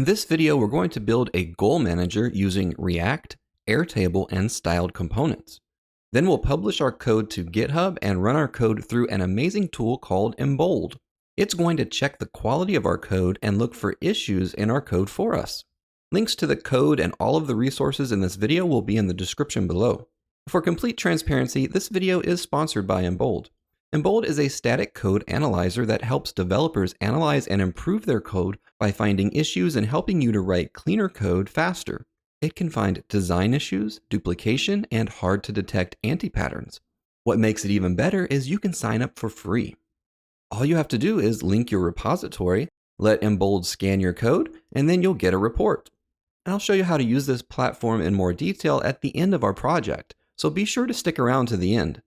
In this video, we're going to build a goal manager using React, Airtable, and styled components. Then we'll publish our code to GitHub and run our code through an amazing tool called Embold. It's going to check the quality of our code and look for issues in our code for us. Links to the code and all of the resources in this video will be in the description below. For complete transparency, this video is sponsored by Embold. Embold is a static code analyzer that helps developers analyze and improve their code by finding issues and helping you to write cleaner code faster. It can find design issues, duplication, and hard to detect anti-patterns. What makes it even better is you can sign up for free. All you have to do is link your repository, let Embold scan your code, and then you'll get a report. And I'll show you how to use this platform in more detail at the end of our project, so be sure to stick around to the end.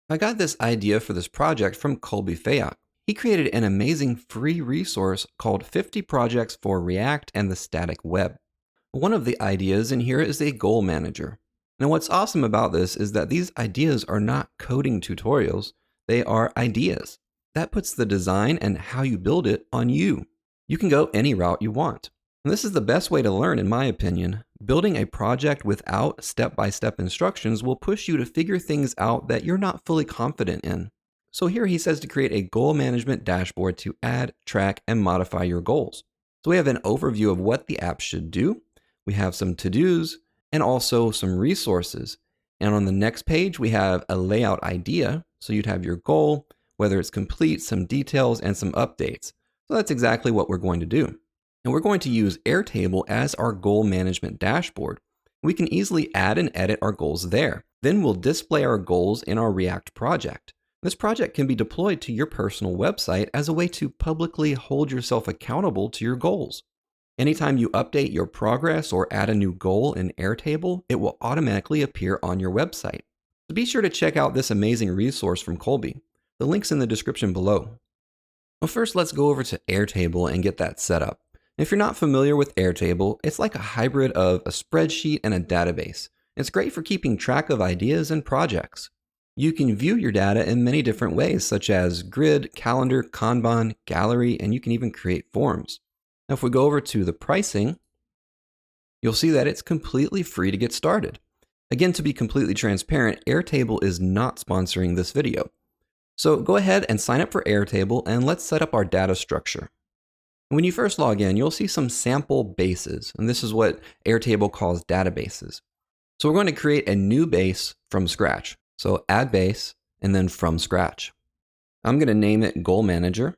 I got this idea for this project from Colby Fayock. He created an amazing free resource called 50 Projects for React and the Static Web. One of the ideas in here is a goal manager. Now what's awesome about this is that these ideas are not coding tutorials, they are ideas. That puts the design and how you build it on you. You can go any route you want. And this is the best way to learn, in my opinion. Building a project without step-by-step instructions will push you to figure things out that you're not fully confident in. So here he says to create a goal management dashboard to add, track, and modify your goals. So we have an overview of what the app should do. We have some to-dos and also some resources. And on the next page, we have a layout idea. So you'd have your goal, whether it's complete, some details, and some updates. So that's exactly what we're going to do. And we're going to use Airtable as our goal management dashboard. We can easily add and edit our goals there. Then we'll display our goals in our React project. This project can be deployed to your personal website as a way to publicly hold yourself accountable to your goals. Anytime you update your progress or add a new goal in Airtable, it will automatically appear on your website. So be sure to check out this amazing resource from Colby. The link's in the description below. Well, first let's go over to Airtable and get that set up. If you're not familiar with Airtable, it's like a hybrid of a spreadsheet and a database. It's great for keeping track of ideas and projects. You can view your data in many different ways, such as grid, calendar, Kanban, gallery, and you can even create forms. Now, if we go over to the pricing, you'll see that it's completely free to get started. Again, to be completely transparent, Airtable is not sponsoring this video. So go ahead and sign up for Airtable and let's set up our data structure. When you first log in, you'll see some sample bases, and this is what Airtable calls databases. So we're going to create a new base from scratch. So add base, and then from scratch. I'm going to name it Goal Manager.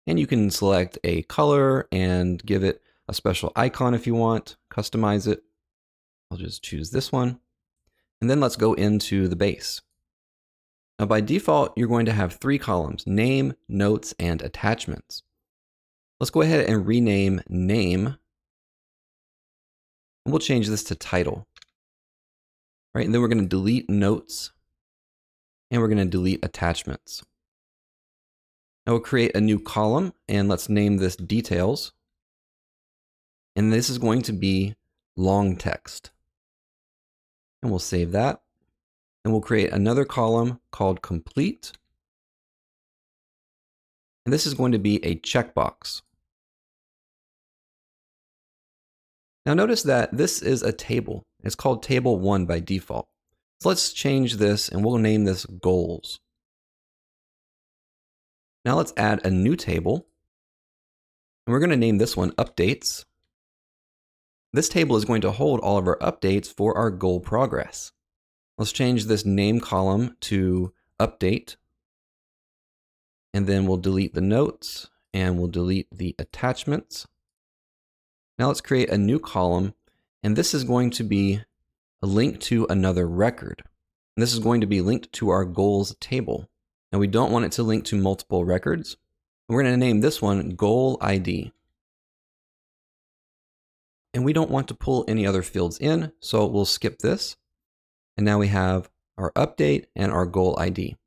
And you can select a color and give it a special icon if you want, customize it. I'll just choose this one. And then let's go into the base. Now by default, you're going to have 3 columns: name, notes, and attachments. Let's go ahead and rename name. And we'll change this to title. Right, and then we're going to delete notes and we're going to delete attachments. Now we'll create a new column and let's name this details. And this is going to be long text. And we'll save that. And we'll create another column called complete. And this is going to be a checkbox. Now notice that this is a table. It's called table 1 by default. So let's change this and we'll name this goals. Now let's add a new table. And we're going to name this one updates. This table is going to hold all of our updates for our goal progress. Let's change this name column to update. And then we'll delete the notes and we'll delete the attachments. Now let's create a new column, and this is going to be a link to another record. And this is going to be linked to our goals table. Now we don't want it to link to multiple records. We're going to name this one Goal ID. And we don't want to pull any other fields in, so we'll skip this. And now we have our update and our goal ID.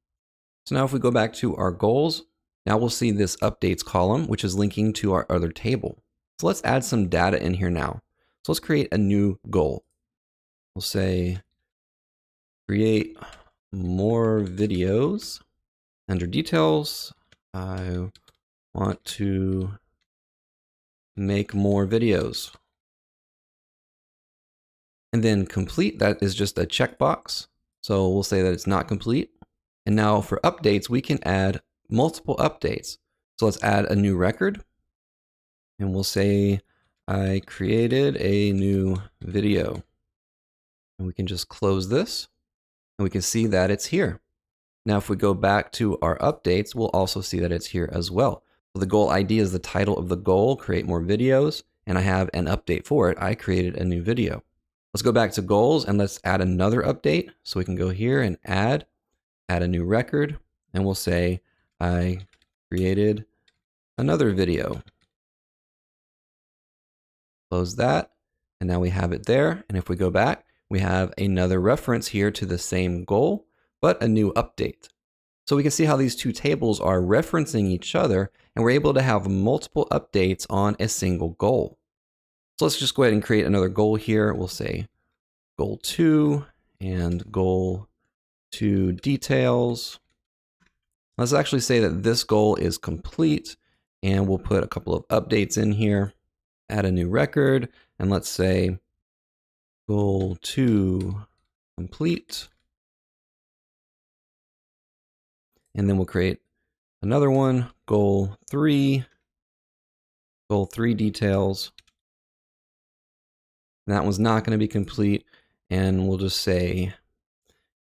So now if we go back to our goals, now we'll see this updates column, which is linking to our other table. So let's add some data in here now. So let's create a new goal. We'll say, create more videos. Under details, I want to make more videos. And then complete, that is just a checkbox. So we'll say that it's not complete. And now for updates, we can add multiple updates. So let's add a new record. And we'll say, I created a new video. And we can just close this. And we can see that it's here. Now, if we go back to our updates, we'll also see that it's here as well. So the goal ID is the title of the goal, create more videos. And I have an update for it. I created a new video. Let's go back to goals and let's add another update. So we can go here and add a new record, and we'll say, I created another video. Close that, and now we have it there. And if we go back, we have another reference here to the same goal, but a new update. So we can see how these two tables are referencing each other, and we're able to have multiple updates on a single goal. So let's just go ahead and create another goal here. We'll say goal 2 and goal 2 details. Let's actually say that this goal is complete, and we'll put a couple of updates in here, add a new record, and let's say goal 2 complete. And then we'll create another one, goal 3 details. And that one's not going to be complete, and we'll just say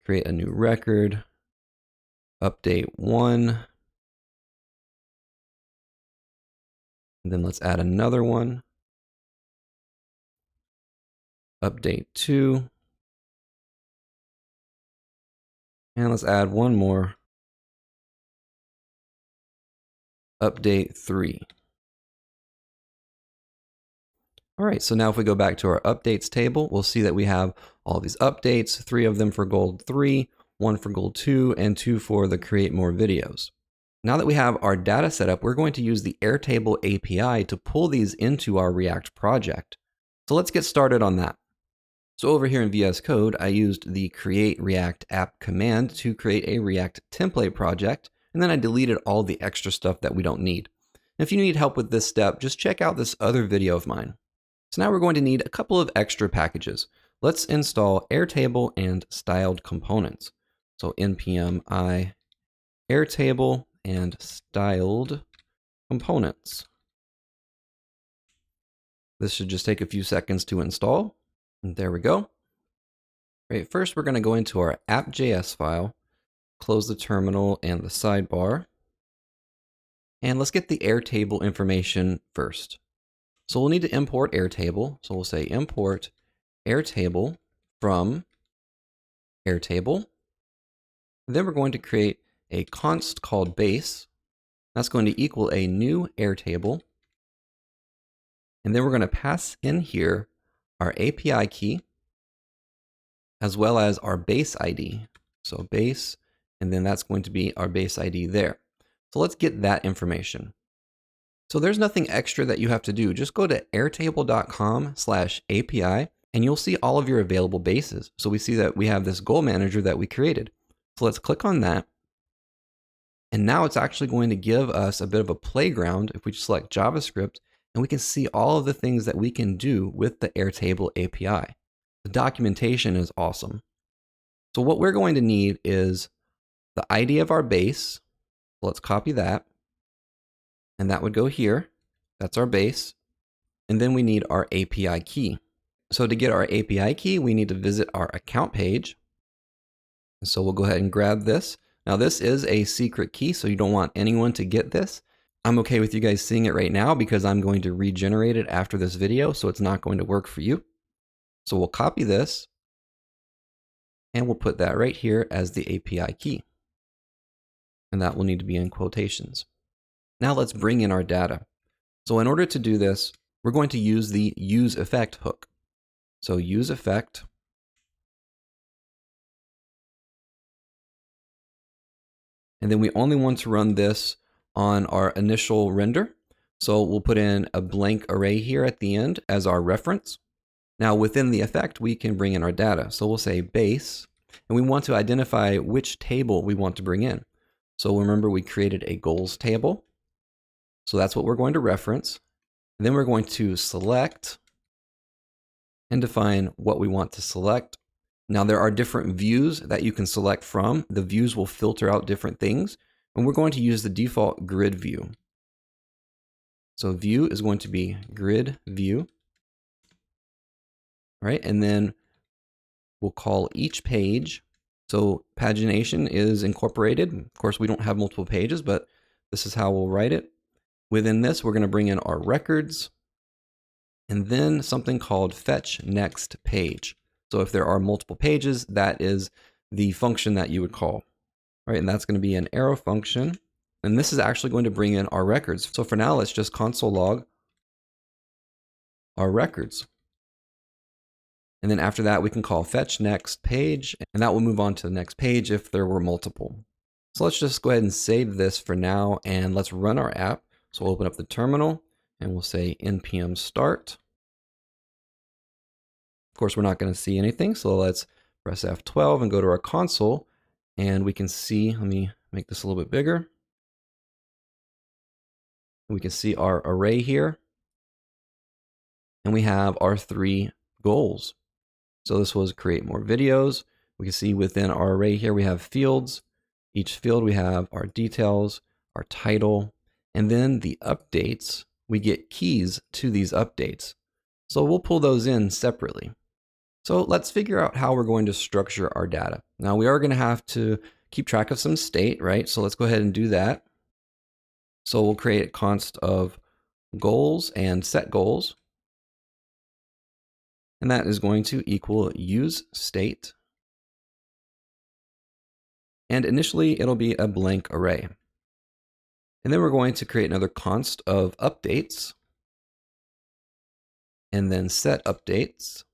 create a new record, update 1. And then let's add another one, update 2. And let's add one more, update 3. All right, so now if we go back to our updates table, we'll see that we have all these updates, 3 of them for goal 3, 1 for goal 2, and 2 for the create more videos. Now that we have our data set up, we're going to use the Airtable API to pull these into our React project. So let's get started on that. So over here in VS Code, I used the create React app command to create a React template project, and then I deleted all the extra stuff that we don't need. And if you need help with this step, just check out this other video of mine. So now we're going to need a couple of extra packages. Let's install Airtable and styled components. So npm I Airtable and styled components. This should just take a few seconds to install. And there we go. All right, first we're going to go into our app.js file, close the terminal and the sidebar. And let's get the Airtable information first. So we'll need to import Airtable. So we'll say import Airtable from Airtable. And then we're going to create a const called base. That's going to equal a new Airtable. And then we're going to pass in here our API key, as well as our base ID. So base, and then that's going to be our base ID there. So let's get that information. So there's nothing extra that you have to do. Just go to airtable.com/API and you'll see all of your available bases. So we see that we have this goal manager that we created. So let's click on that. And now it's actually going to give us a bit of a playground if we just select JavaScript, and we can see all of the things that we can do with the Airtable API. The documentation is awesome. So what we're going to need is the ID of our base. So let's copy that. And that would go here. That's our base. And then we need our API key. So to get our API key, we need to visit our account page. And so we'll go ahead and grab this. Now this is a secret key, so you don't want anyone to get this. I'm okay with you guys seeing it right now because I'm going to regenerate it after this video, so it's not going to work for you. So we'll copy this and we'll put that right here as the API key. And that will need to be in quotations. Now let's bring in our data. So in order to do this, we're going to use the useEffect hook. So useEffect. And then we only want to run this on our initial render. So we'll put in a blank array here at the end as our reference. Now within the effect, we can bring in our data. So we'll say base, and we want to identify which table we want to bring in. So remember we created a goals table. So that's what we're going to reference. And then we're going to select and define what we want to select. Now there are different views that you can select from. The views will filter out different things, and we're going to use the default grid view. So view is going to be grid view, right? And then we'll call each page. So pagination is incorporated. Of course, we don't have multiple pages, but this is how we'll write it. Within this, we're going to bring in our records and then something called fetch next page. So if there are multiple pages, that is the function that you would call, right? And that's going to be an arrow function. And this is actually going to bring in our records. So for now, let's just console log our records. And then after that, we can call fetch next page, and that will move on to the next page if there were multiple. So let's just go ahead and save this for now, and let's run our app. So we'll open up the terminal, and we'll say npm start. Of course, we're not going to see anything, so let's press F12 and go to our console, and we can see, let me make this a little bit bigger. We can see our array here, and we have our 3 goals. So this was create more videos. We can see within our array here, we have fields. Each field, we have our details, our title, and then the updates. We get keys to these updates. So we'll pull those in separately. So let's figure out how we're going to structure our data. Now we are going to have to keep track of some state, right? So let's go ahead and do that. So we'll create a const of goals and set goals. And that is going to equal use state. And initially it'll be a blank array. And then we're going to create another const of updates. And then set updates.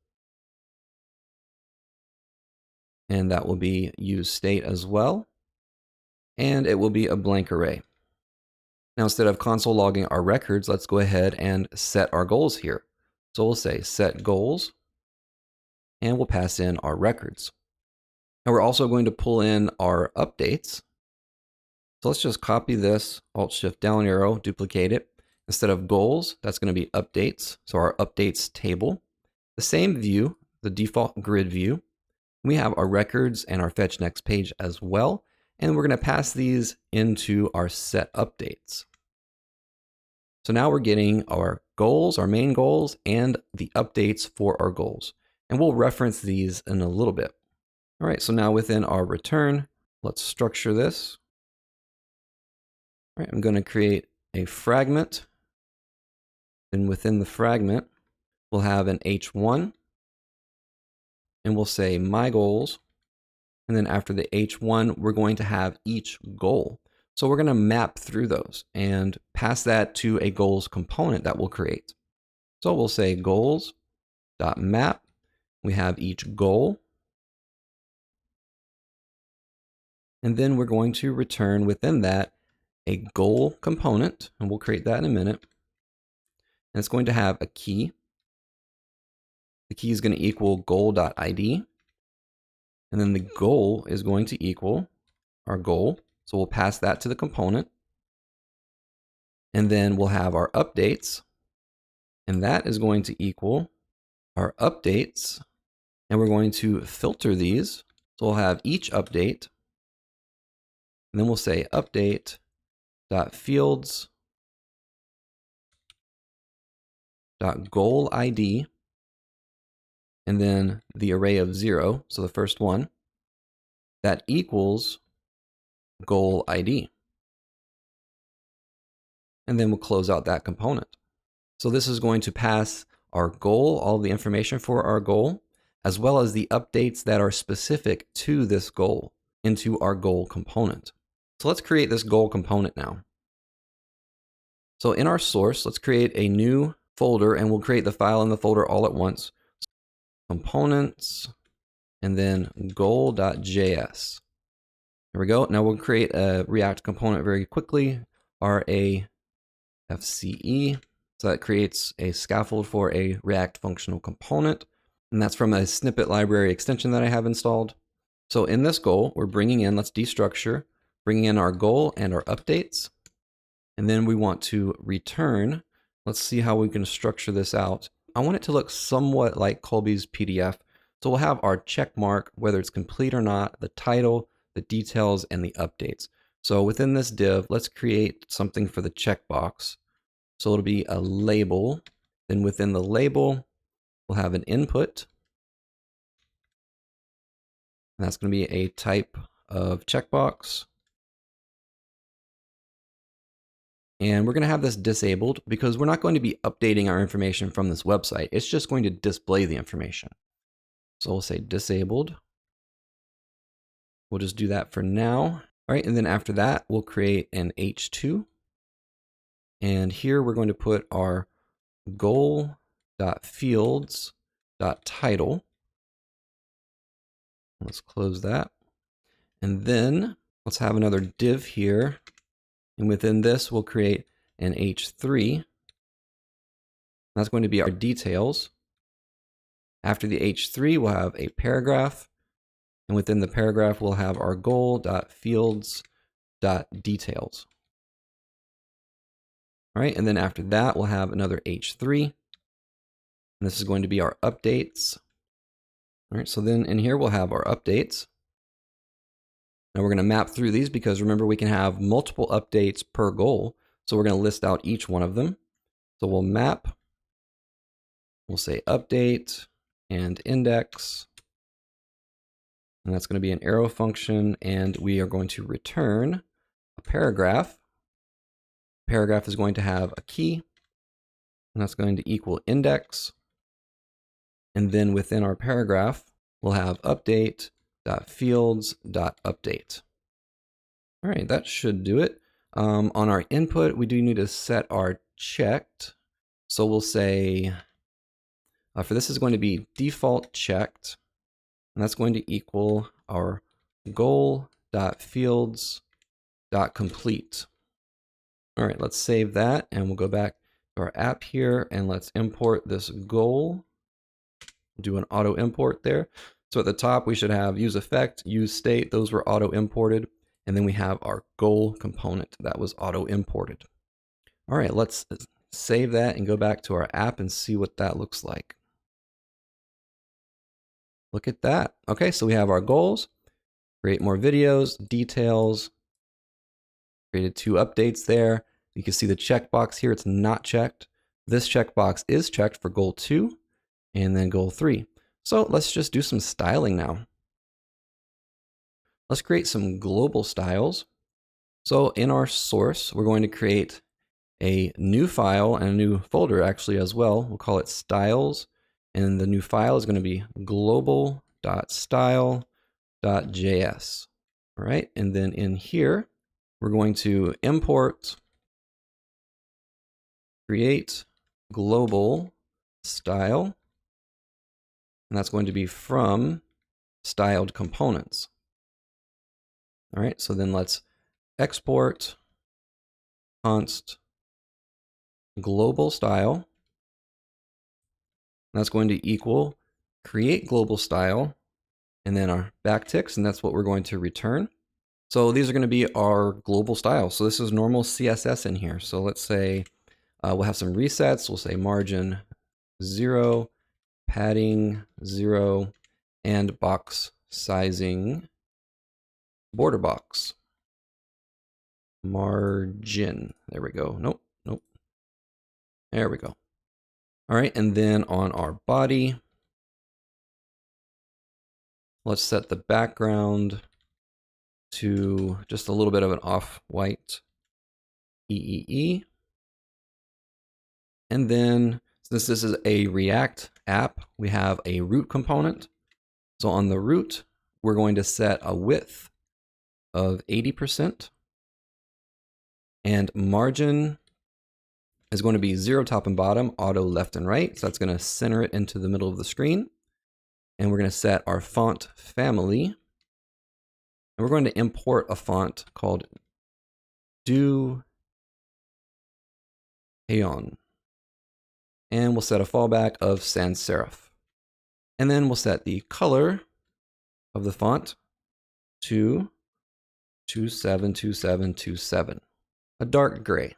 And that will be use state as well. And it will be a blank array. Now instead of console logging our records, let's go ahead and set our goals here. So we'll say set goals, and we'll pass in our records. And we're also going to pull in our updates. So let's just copy this, Alt-Shift down arrow, duplicate it. Instead of goals, that's going to be updates. So our updates table. The same view, the default grid view. We have our records and our fetch next page as well. And we're going to pass these into our set updates. So now we're getting our goals, our main goals, and the updates for our goals. And we'll reference these in a little bit. All right, so now within our return, let's structure this. All right, I'm going to create a fragment. And within the fragment, we'll have an H1. And we'll say my goals. And then after the H1, we're going to have each goal. So we're going to map through those and pass that to a goals component that we'll create. So we'll say goals.map. We have each goal. And then we're going to return within that a goal component, and we'll create that in a minute. And it's going to have a key. The key is going to equal goal.id. And then the goal is going to equal our goal. So we'll pass that to the component. And then we'll have our updates. And that is going to equal our updates. And we're going to filter these. So we'll have each update. And then we'll say update.fields.goal ID. And then the array of 0, so the first one, that equals goal ID. And then we'll close out that component. So this is going to pass our goal, all the information for our goal, as well as the updates that are specific to this goal into our goal component. So let's create this goal component now. So in our source, let's create a new folder, and we'll create the file in the folder all at once. Components, and then goal.js. There we go. Now we'll create a React component very quickly, RAFCE. So that creates a scaffold for a React functional component. And that's from a snippet library extension that I have installed. So in this goal, we're bringing in, let's destructure, bringing in our goal and our updates. And then we want to return Let's see how we can structure this out. I want it to look somewhat like Colby's PDF. So we'll have our check mark, whether it's complete or not, the title, the details, and the updates. So within this div, let's create something for the checkbox. So it'll be a label. Then within the label, we'll have an input. And that's going to be a type of checkbox. And we're going to have this disabled because we're not going to be updating our information from this website. It's just going to display the information. So we'll say disabled. We'll just do that for now. All right, and then after that, we'll create an H2. And here we're going to put our goal.fields.title. Let's close that. And then let's have another div here. And within this, we'll create an H3. That's going to be our details. After the H3, we'll have a paragraph. And within the paragraph, we'll have our goal.fields.details. All right, and then after that, we'll have another H3. And this is going to be our updates. All right, so then in here, we'll have our updates. Now we're going to map through these because remember, we can have multiple updates per goal. So we're going to list out each one of them. So we'll map, we'll say update and index. And that's going to be an arrow function. And we are going to return a paragraph. Paragraph is going to have a key. And that's going to equal index. And then within our paragraph, we'll have update.fields.update. All right, that should do it. On our input, we do need to set our checked. So we'll say, for this is going to be default checked. And that's going to equal our goal.fields.complete. All right, let's save that. And we'll go back to our app here and let's import this goal. Do an auto import there. So at the top, we should have use effect, use state. Those were auto imported. And then we have our goal component that was auto imported. All right, let's save that and go back to our app and see what that looks like. Look at that. Okay, so we have our goals, create more videos, details, created 2 updates there. You can see the checkbox here, it's not checked. This checkbox is checked for goal 2. And then goal 3. So let's just do some styling now. Let's create some global styles. So in our source, we're going to create a new file and a new folder actually as well. We'll call it styles. And the new file is going to be global.style.js. All right. And then in here, we're going to import create global style. And that's going to be from styled components. All right, so then let's export const global style. And that's going to equal create global style and then our backticks, and that's what we're going to return. So these are going to be our global styles. So this is normal CSS in here. So let's say we'll have some resets. We'll say margin 0. Padding 0, and box sizing border box. Margin. There we go. Nope. There we go. All right, and then on our body, let's set the background to just a little bit of an off-white EEE. And then, since this is a React app, we have a root component. So on the root, we're going to set a width of 80%. And margin is going to be 0 top and bottom, auto left and right. So that's going to center it into the middle of the screen. And we're going to set our font family. And we're going to import a font called Do Heon. And we'll set a fallback of sans serif. And then we'll set the color of the font to 272727, a dark gray.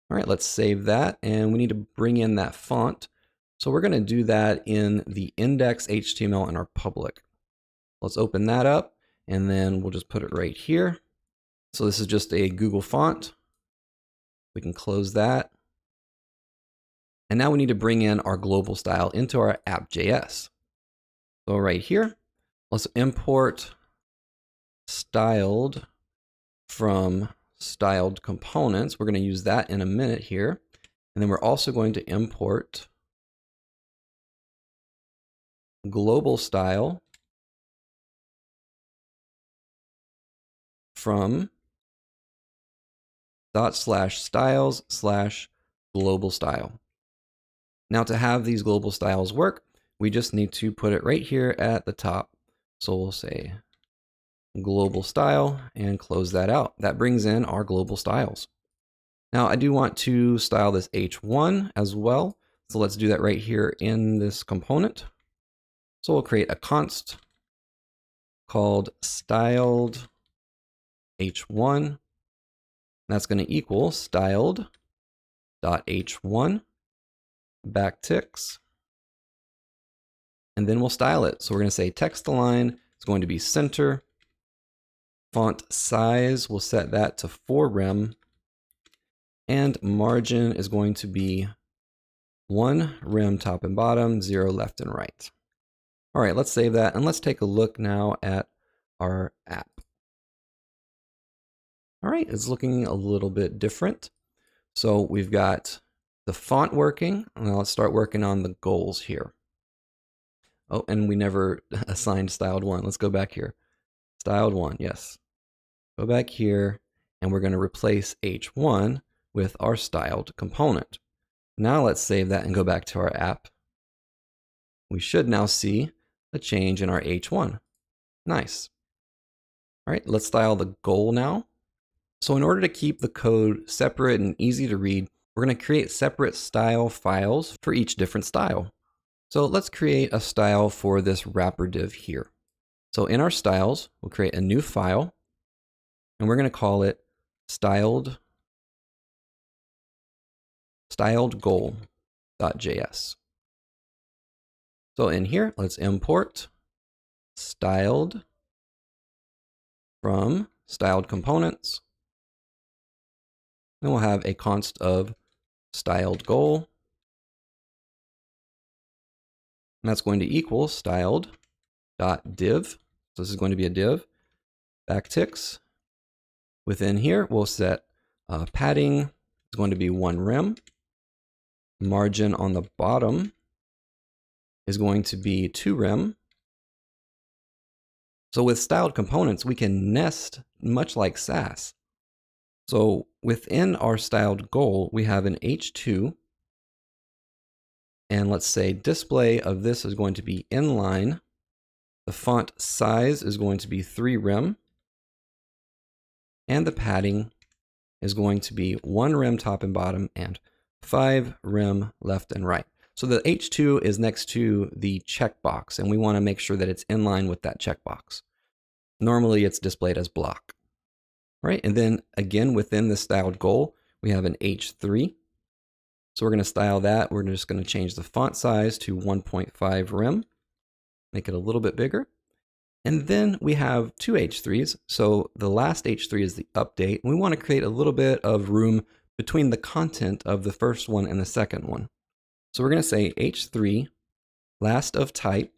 All right, let's save that. And we need to bring in that font. So we're going to do that in the index HTML in our public. Let's open that up, and then we'll just put it right here. So this is just a Google font. We can close that. And now we need to bring in our global style into our app.js. So right here, let's import styled from styled components. We're going to use that in a minute here. And then we're also going to import global style from /styles/global style. Now to have these global styles work, we just need to put it right here at the top. So we'll say global style and close that out. That brings in our global styles. Now I do want to style this H1 as well. So let's do that right here in this component. So we'll create a const called styled H1. That's going to equal styled.h1 backticks. And then we'll style it. So we're going to say text align is going to be center. Font size, we'll set that to 4 rem. And margin is going to be 1 rem top and bottom, 0 left and right. All right, let's save that. And let's take a look now at our app. All right, it's looking a little bit different. So we've got the font working. Now let's start working on the goals here. Oh, and we never assigned styled one. Let's go back here. Styled one, yes. Go back here, and we're going to replace H1 with our styled component. Now let's save that and go back to our app. We should now see a change in our H1. Nice. All right, let's style the goal now. So in order to keep the code separate and easy to read, we're going to create separate style files for each different style. So let's create a style for this wrapper div here. So in our styles, we'll create a new file, and we're going to call it styled goal.js. So in here, let's import styled from styled components. Then we'll have a const of styled goal. And that's going to equal styled.div. So this is going to be a div. Backticks. Within here, we'll set padding is going to be 1 rem. Margin on the bottom is going to be 2 rem. So with styled components, we can nest much like Sass. So within our styled goal, we have an H2. And let's say display of this is going to be inline. The font size is going to be 3 rem. And the padding is going to be 1 rem top and bottom and 5 rem left and right. So the H2 is next to the checkbox, and we want to make sure that it's in line with that checkbox. Normally it's displayed as block. All right, and then again within the styled goal, we have an H3. So we're going to style that. We're just going to change the font size to 1.5 rem, make it a little bit bigger. And then we have 2 H3s. So the last H3 is the update. We want to create a little bit of room between the content of the first one and the second one. So we're going to say H3 last of type,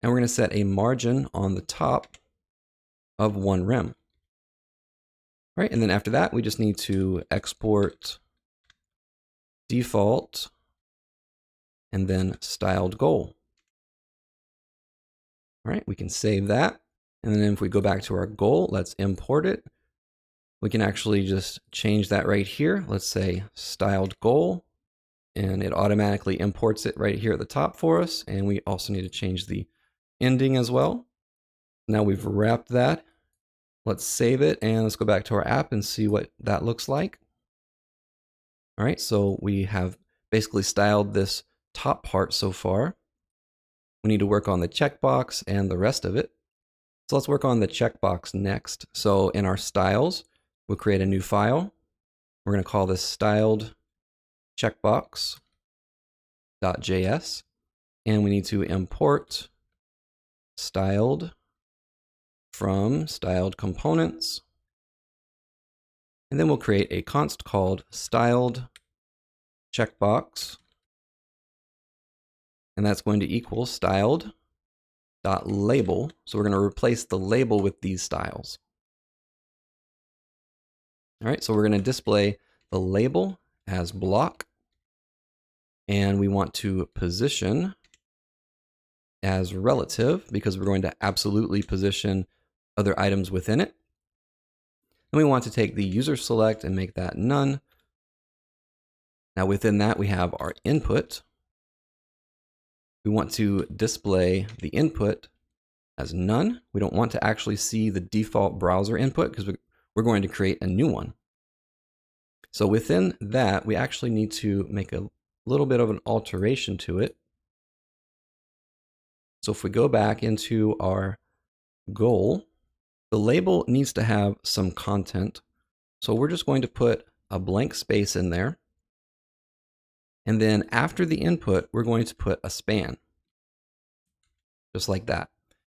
and we're going to set a margin on the top of 1 rem. All right, and then after that, we just need to export default and then styled goal. All right, we can save that. And then if we go back to our goal, let's import it. We can actually just change that right here. Let's say styled goal, and it automatically imports it right here at the top for us. And we also need to change the ending as well. Now we've wrapped that. Let's save it and let's go back to our app and see what that looks like. All right, so we have basically styled this top part so far. We need to work on the checkbox and the rest of it. So let's work on the checkbox next. So in our styles, we'll create a new file. We're going to call this styled checkbox.js, and we need to import styled from styled components. And then we'll create a const called styled checkbox, and that's going to equal styled.label. So we're going to replace the label with these styles. All right, so we're going to display the label as block, and we want to position as relative because we're going to absolutely position other items within it. And we want to take the user select and make that none. Now within that, we have our input. We want to display the input as none. We don't want to actually see the default browser input because we're going to create a new one. So within that, we actually need to make a little bit of an alteration to it. So if we go back into our goal, the label needs to have some content. So we're just going to put a blank space in there. And then after the input, we're going to put a span, just like that.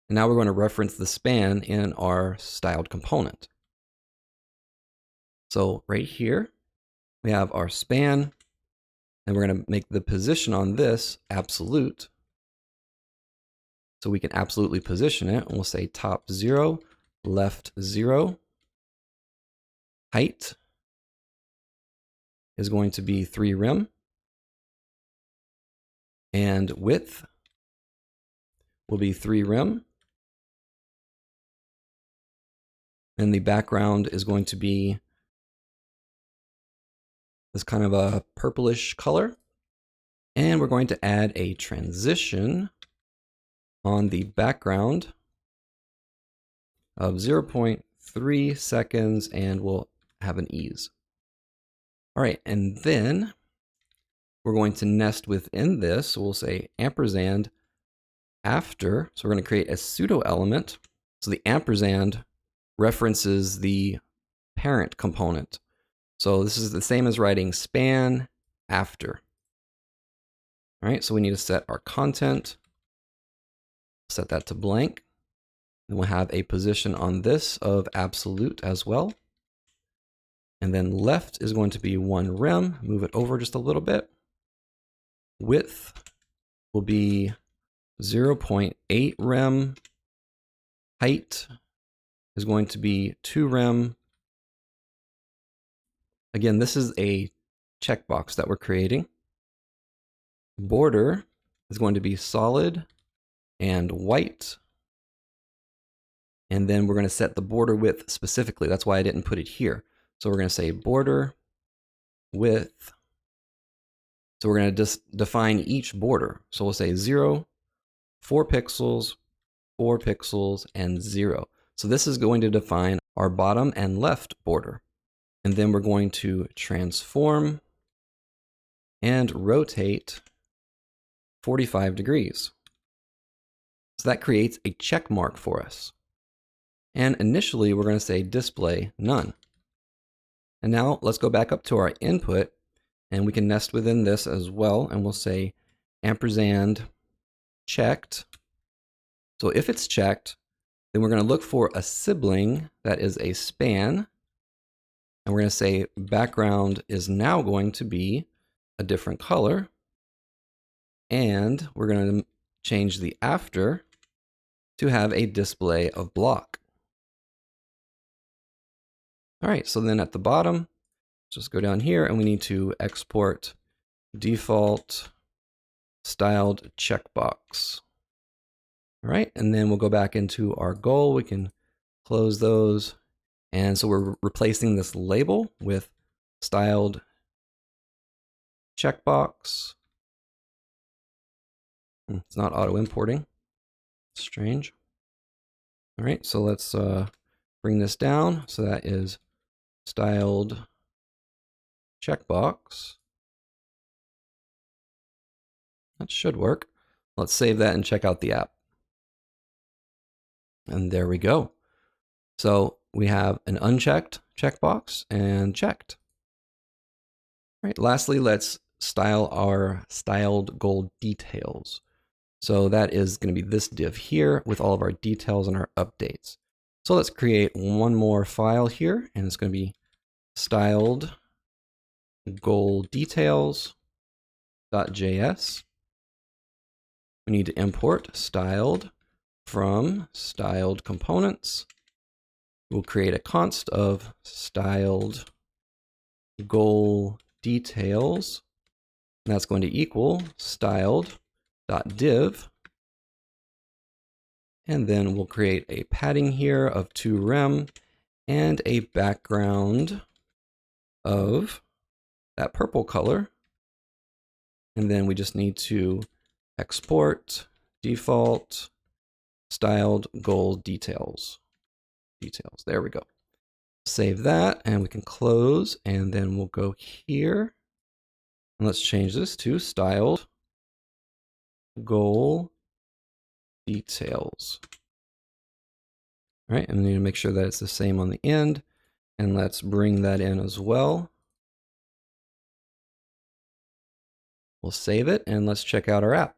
And now we're going to reference the span in our styled component. So right here, we have our span, and we're going to make the position on this absolute. So we can absolutely position it, and we'll say top 0, left 0. Height is going to be 3 rem. And width will be 3 rem. And the background is going to be this kind of a purplish color. And we're going to add a transition on the background of 0.3 seconds, and we'll have an ease. All right, and then we're going to nest within this. So we'll say ampersand after. So we're going to create a pseudo element. So the ampersand references the parent component. So this is the same as writing span after. All right, so we need to set our content, set that to blank. And we'll have a position on this of absolute as well. And then left is going to be 1 rem, move it over just a little bit. Width will be 0.8 rem. Height is going to be 2 rem. Again, this is a checkbox that we're creating. Border is going to be solid and white. And then we're going to set the border width specifically. That's why I didn't put it here. So we're going to say border width. So we're going to just define each border. So we'll say 0, 4 pixels, 4 pixels, and 0. So this is going to define our bottom and left border. And then we're going to transform and rotate 45 degrees. So that creates a check mark for us. And initially, we're going to say display none. And now let's go back up to our input, and we can nest within this as well. And we'll say ampersand checked. So if it's checked, then we're going to look for a sibling that is a span. And we're going to say background is now going to be a different color. And we're going to change the after to have a display of block. All right, so then at the bottom, just go down here and we need to export default styled checkbox. All right, and then we'll go back into our goal. We can close those. And so we're replacing this label with styled checkbox. It's not auto importing. Strange. All right, so let's bring this down. So that is styled checkbox. That should work. Let's save that and check out the app. And there we go. So we have an unchecked checkbox and checked. Right. Lastly, let's style our styled goal details. So that is going to be this div here with all of our details and our updates. So let's create one more file here, and it's going to be styled goal details.js. We need to import styled from styled components. We'll create a const of styled goal details. And that's going to equal styled.div. And then we'll create a padding here of 2 rem and a background of that purple color. And then we just need to export default styled goal details. There we go. Save that and we can close, and then we'll go here and let's change this to styled goal details. All right, and we need to make sure that it's the same on the end, and let's bring that in as well. We'll save it and let's check out our app.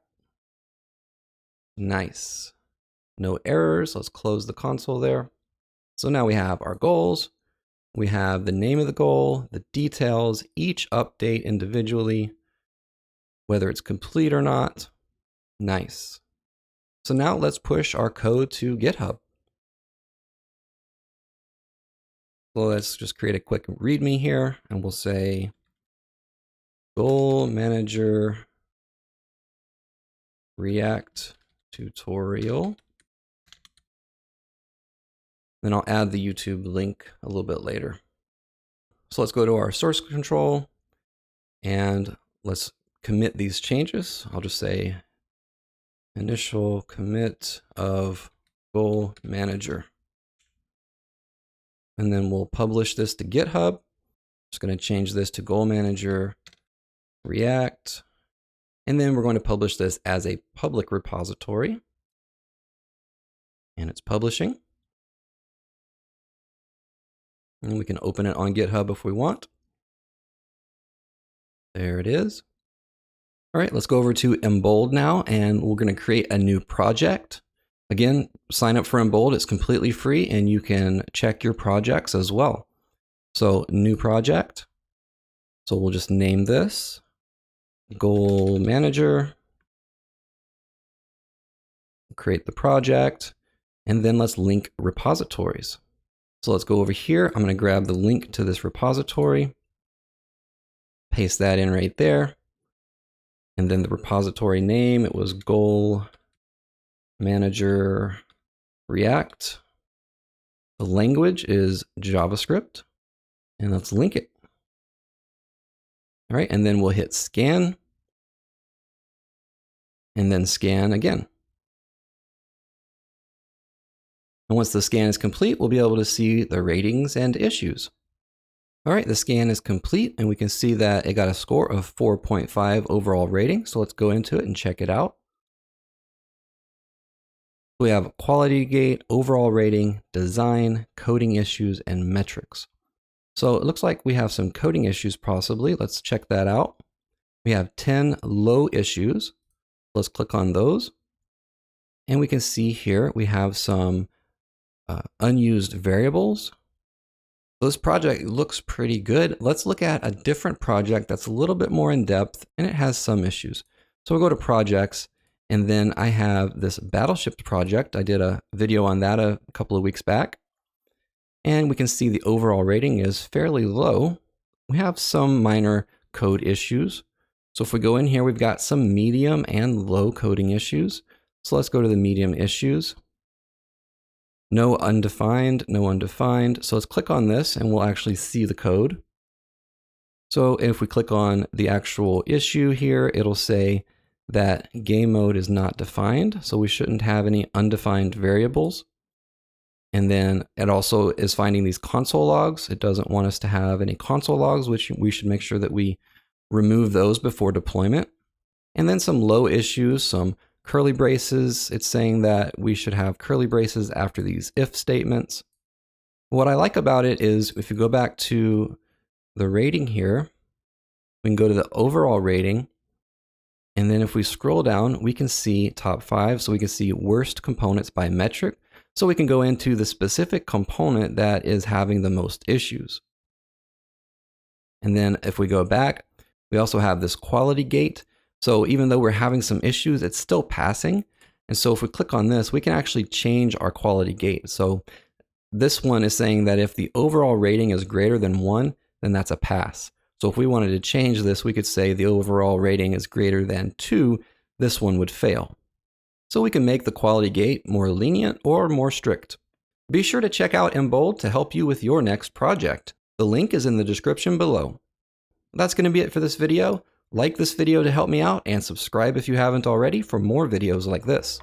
Nice. No errors. Let's close the console there. So now we have our goals. We have the name of the goal, the details, each update individually, whether it's complete or not. Nice. So now let's push our code to GitHub. So let's just create a quick README here, and we'll say goal manager React tutorial. Then I'll add the YouTube link a little bit later. So let's go to our source control and let's commit these changes. I'll just say initial commit of goal manager. And then we'll publish this to GitHub. Just going to change this to goal manager React. And then we're going to publish this as a public repository. And it's publishing. And we can open it on GitHub if we want. There it is. All right, let's go over to Embold now, and we're going to create a new project. Again, sign up for Embold. It's completely free, and you can check your projects as well. So new project. So we'll just name this goal manager. Create the project, and then let's link repositories. So let's go over here. I'm going to grab the link to this repository, paste that in right there. And then the repository name, it was goal manager React. The language is JavaScript, and let's link it. All right, and then we'll hit scan, and then scan again. And once the scan is complete, we'll be able to see the ratings and issues. All right, the scan is complete, and we can see that it got a score of 4.5 overall rating. So let's go into it and check it out. We have quality gate, overall rating, design, coding issues, and metrics. So it looks like we have some coding issues possibly. Let's check that out. We have 10 low issues. Let's click on those. And we can see here we have some unused variables. This project looks pretty good. Let's look at a different project that's a little bit more in depth, and it has some issues. So we'll go to projects, and then I have this battleship project. I did a video on that a couple of weeks back, and we can see the overall rating is fairly low. We have some minor code issues. So if we go in here, we've got some medium and low coding issues. So let's go to the medium issues. No undefined, no undefined. So let's click on this and we'll actually see the code. So if we click on the actual issue here, it'll say that game mode is not defined. So we shouldn't have any undefined variables. And then it also is finding these console logs. It doesn't want us to have any console logs, which we should make sure that we remove those before deployment. And then some low issues, some curly braces. It's saying that we should have curly braces after these if statements. What I like about it is if you go back to the rating here, We can go to the overall rating. And then if we scroll down, we can see top 5. So we can see worst components by metric. So we can go into the specific component that is having the most issues. And then if we go back, we also have this quality gate. So even though we're having some issues, it's still passing. And so if we click on this, we can actually change our quality gate. So this one is saying that if the overall rating is greater than 1, then that's a pass. So if we wanted to change this, we could say the overall rating is greater than 2, this one would fail. So we can make the quality gate more lenient or more strict. Be sure to check out Embold to help you with your next project. The link is in the description below. That's going to be it for this video. Like this video to help me out and subscribe if you haven't already for more videos like this.